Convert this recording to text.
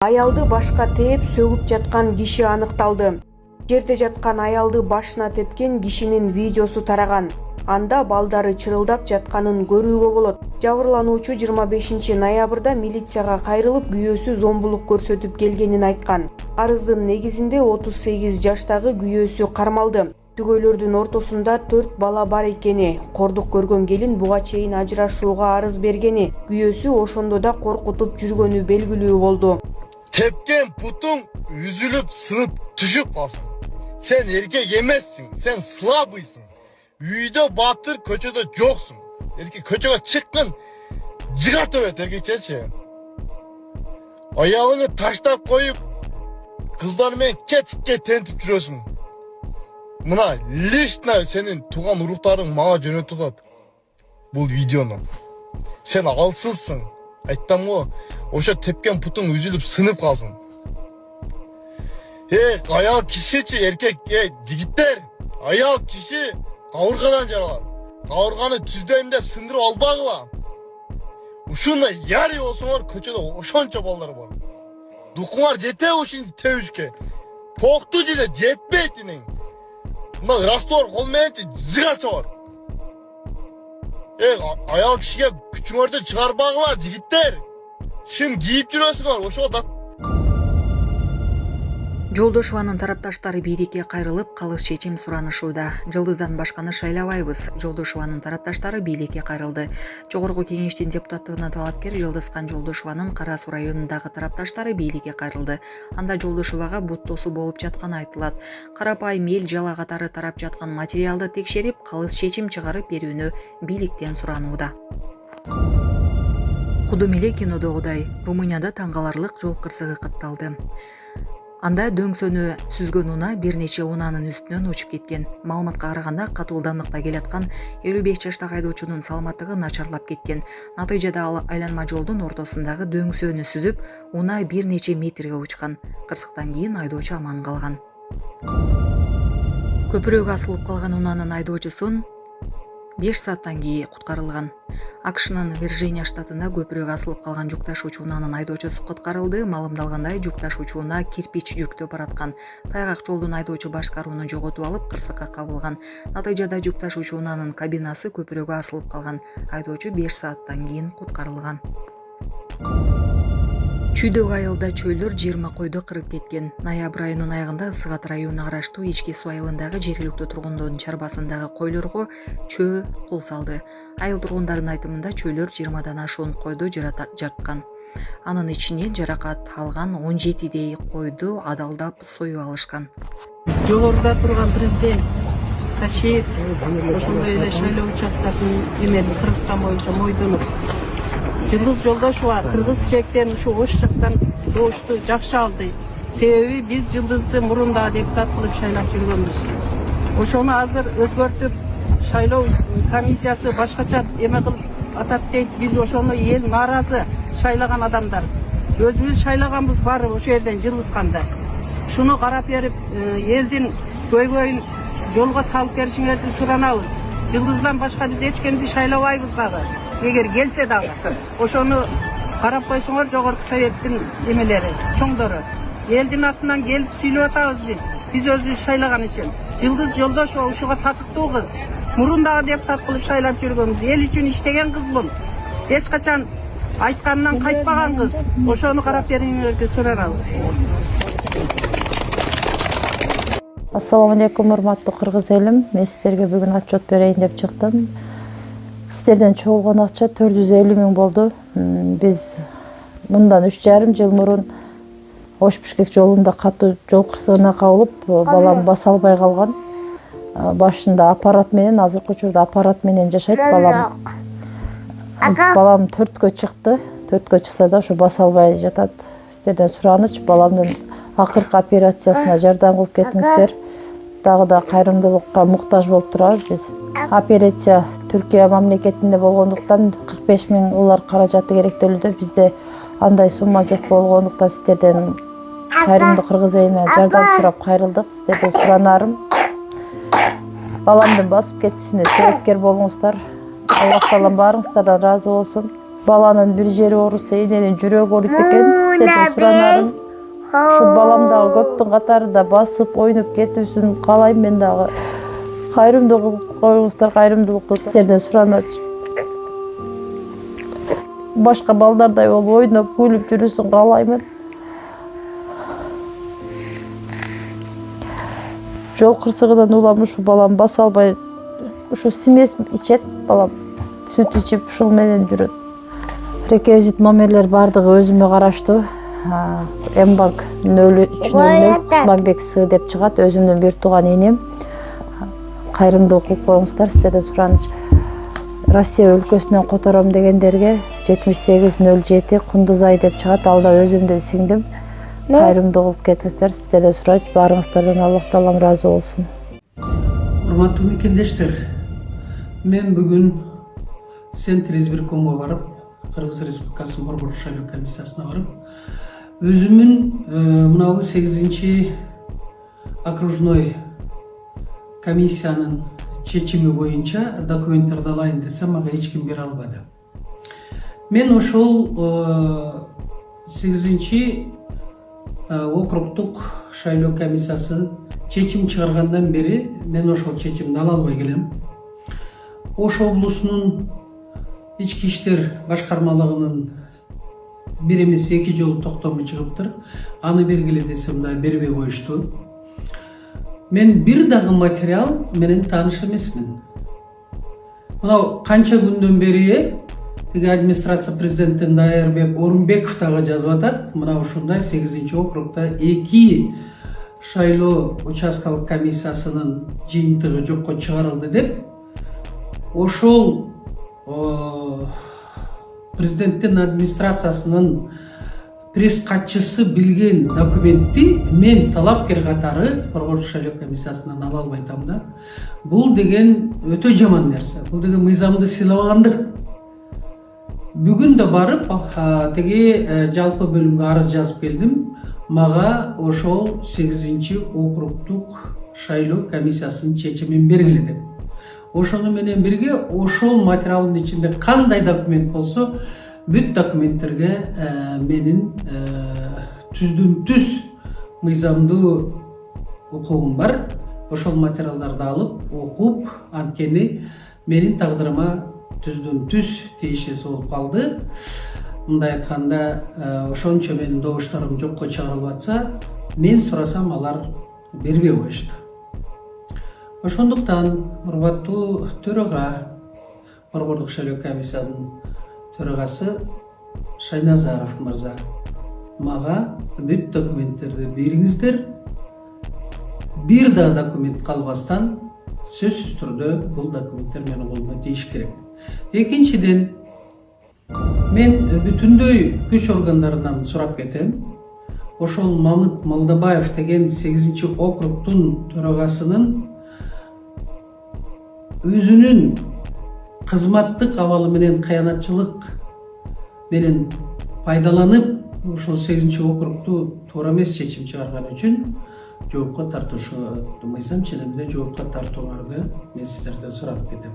Аялды башка тээп сөгүп жаткан киши аныкталды. Жерде жаткан аялды башына тепкен кишинин видеосу тараган. Анда балдары чырылдап жатканын көрүүгө болот. Жабырлануучу 25 ноябрда милицияга кайрылып, күйөөсү зомбулук көрсөтүп келгенин айткан. Арыздын негизинде 38 жаштагы күйөөсү кармалды. Түгөйлөрдүн ортосунда 4 бала бар экени, кордук көргөн келин буга чейин ажырашууга арыз бергени, күйөөсү ошондо да коркутуп жүргөнү белгилүү болду. Tepken putun üzülüp sınıp düşüp kalsın. Sen erkek yemezsin, sen slabıysın. Üyde batır, köçede yoksun. Erkek köçede çıkkın, cıgat övet erkek çeçe. Ayağını taştap koyup, kızlarмен keçikке tentip жүрөсүң. Mına lişna senin tuğan uruktarın mağa jönötүп атат. Бұл видеону. Sen алсызсың. Айттым го, ошо тепкен путуң үзүлүп сынып калсын. Аял кишичи эркек, жигиттер, аял киши кабыргадан жаралат. Кабырганы түздөйм деп сындырып албагыла. Ушундай яри болсоңор көчөдө ошончо балдар бар. Дукуңар жете ушинти тебишке. Покту жиле жетпейт инең. Мына раствор кол мененчи жыга чыгар. Аял кишиге күчүңөрдү чыгарбагыла жигиттер. Шым кийип жүрөсүңөр, ошого да. Жолдошованын тарапташтары бийликке кайрылып, калыс чечим суранышууда. Жылдыздан башканы шайлабайбыз. Жолдошованын тарапташтары бийликке кайрылды. Жогорку кеңештин депутаттыгына талапкер Жылдызкан Жолдошованын Кара Суу районундагы тарапташтары бийликке кайрылды. Анда Жолдошовага бут тосуу болуп жатканы айтылат. Карапайым эл жала катары тарап жаткан материалды текшерип, калыс чечим чыгарып берүүнү бийликтен суранууда. Кудум эле кинодогудай Румынияда таң каларлык жол кырсыгы катталды. Анда дөңсөнү сүзгөн унаа бир нече унаанын үстүнөн учуп кеткен. Маалыматка караганда катуу ылдамдыкта келаткан 55 жаштагы айдоочунун саламаттыгы начарлап кеткен. Натыйжада ал айланма жолдун ортосундагы дөңсөнү сүзүп, унаа бир нече метрге учкан. Кырсыктан кийин айдоочу аман калган. Көпүрөгө асылып калган унаанын айдоочусун 5 сааттан кийин куткарылган. АКШнын Вирджиния штатында көпүрөгө асылып калган жүк ташуучу унаанын айдоочусу куткарылды. Маалымдалгандай, жүк ташуучу унаа кирпич жүктөп бараткан. Тайгак жолдун айдоочу башкарууну жоготуп алып, кырсыкка кабылган. Натыйжада жүк ташуучу унаанын кабинасы көпүрөгө асылып калган. Айдоочу 5 сааттан кийин куткарылган. Чүйдөгү айылда чөйлөр 20 койду кырып кеткен. Ноябрь айынын аягында Сыгат районуна караштуу Ички суу айылындагы жергиликтүү тургундардын чарбасындагы койлорго чөө кол салды. Айыл тургундарынын айтымында чөйлөр 20дан ашуун койду жарткан. Анын ичинен жаракат алган 17дей койду адалдап союп алышкан. Жогоруда турган президент Ташиев ошондой эле шайлоо участкасын Кыргызстан боюнча мойдонуп, Жылдыз Жолдошова кыргыз чектен ушу ош жактан добушту жакшы алды. Себеби биз Жылдызды мурунда депутат кылып шайлап жүргөнбүз. Ошону азыр өзгөртүп, шайлоо комиссиясы башкача эме кылып атат дейт. Биз ошону эл нааразы, шайлаган адамдар. Өзүбүз шайлаганбыз бар ошол жерден Жылдызканда. Шуну карап берип, элдин көйгөйүн жолго салып беришиңерди суранабыз. Жылдыздан башка биз эч кимди шайлабайбыз дагы. Эгер келсе дагы, ошону карап койсоңор жогорку советтин эмелери, чоңдору. Элдин атынан келип сүйлөп атабыз биз. Биз өзүбүз шайлаган үчүн. Жылдыз Жолдошова ушуга татыктуу кыз. Мурун дагы депутат кылып шайлап жүргөнбүз. Эл үчүн иштеген кызбын. Эч качан айтканынан кайтпаган кыз. Ошону карап бериңерди сурарабыз. Ассаламу алейкум, урматтуу кыргыз элим. Мен сиздерге бүгүн отчет берейин деп чыктым. Сиздерден чогулган акча 450 000 болду. Биз мындан 3,5 жыл мурун Ош-Бишкек жолунда катуу жол кырсыгына кабылып, балам баса албай калган. Башында аппарат менен, азыркы учурда аппарат менен жашайт балам. Балам 4кө чыкты. 4кө чыкса да ошо баса албай жатат. Сиздерден сураныч, баламдын акыркы операциясына жардам кылып кетиңиздер. Дагы да кайрымдуулукка муктаж болуп турабыз биз. Операция Түркия мамлекетинде болгондуктан 45 000 улар каражаты керектөлүүдө. Бизде андай сумма жок болгондуктан сиздерден кайрымдуу кыргыз элине жардам сурап кайрылдык. Сиздерден суранарым, баламдын басып кетишине себепкер болуңуздар. Аллах таалам баарыңыздардан ыраазы болсун. баланын бир жери ооруса эненин жүрөгү ооруйт экен. Сиздерден суранарым, ушу балам дагы көптүн катарында басып ойноп кетүүсүн каалайм. Мен дагы кайрымдуу кылып коюңуздар, кайрымдуулукту сиздерден сураначы. Башка балдардай болуп ойноп күлүп жүрүүсүн каалаймын. Жол кырсыгынан улам ушу балам баса албай, ушу смесь ичет балам, сүт ичип ушул менен жүрөт. Реквизит номерлер бардыгы өзүмө караштуу. Мбанк 0300 Кутманбек С деп чыгат, өзүмдүн бир тууган энем. Кайрымдуулук кылып коюңуздар, сиздерден сураныч. Россия өлкөсүнөн котором дегендерге 7807 Кундузай деп чыгат, алда өзүмдүн сиңдим. Кайрымдуу кылып кетиңиздер, сиздерден сурач, баарыңыздардан Аллах таалам ыраазы болсун. Урматтуу мекендештер, мен бүгүн Центр избиркомго барып, Кыргыз Республикасынын Борбордук шайлоо комиссиясына барып, өзүмүн мынабу 8-чи окружной комиссиянын чечими боюнча документтерди алайын десем, мага эч ким бере албады. Мен ошол 8-чи округдук шайлоо комиссиясы чечим чыгаргандан бери мен ошол чечимди ала албай келем. Ош облусунун ички иштер башкармалыгынын бир эмес 2 жолу токтому чыгыптыр. Аны бергиле десем да бербей коюшту. Мен бир дагы материал менен тааныш эмесмин. Мына канча күндөн бери тиги администрация президенттин Дайырбек Орунбеков дагы жазып атат. Мына ушундай 8-чи округда 2 шайлоо участкалык комиссиясынын жыйынтыгы жокко чыгарылды деп. Ошол президенттин администрациясынын пресс катчысы билген документти мен талапкер катары Борбордук шайлоо комиссиясынан ала албай атам да. Бул деген өтө жаман нерсе. Бул деген мыйзамды сыйламагандыр. Бүгүн да барып, теги жалпы бөлүмгө арыз жазып келдим. Мага ошол 8-чи округдук шайлоо комиссиясынын чечимин бергиле деп. Ошону менен бирге ошол материалдын ичинде кандай документ болсо, бүт документтерге менин түздөн түз мыйзамдуу укугум бар. Ошол материалдарды алып, окуп, анткени менин тагдырыма түздөн түз тиешеси болуп калды. Мындай айтканда, ошончо менин добуштарым жокко чыгарылып атса, мен сурасам алар бербей коюшту. Ошондуктан урматтуу төрага, Борбордук шайлоо комиссиясынын төрагасы Шайназаров мырза, мага бүт документтерди бериңиздер. Бир да документ калбастан сөзсүз түрдө бул документтер менин колума тийиш керек. Экинчиден, мен бүтүндөй күч органдарынан сурап кетем. Ошол Мамыт Малдабаев деген 8-чи округдун төрагасынын өзүнүн кызматтык абалы менен кыянатчылык менен пайдаланып, ошол 8-чи округду туура эмес чечим чыгарган үчүн жоопко тартышты. Мыйзам ченемде жоопко тартууларды мен сиздерден сурап кетем.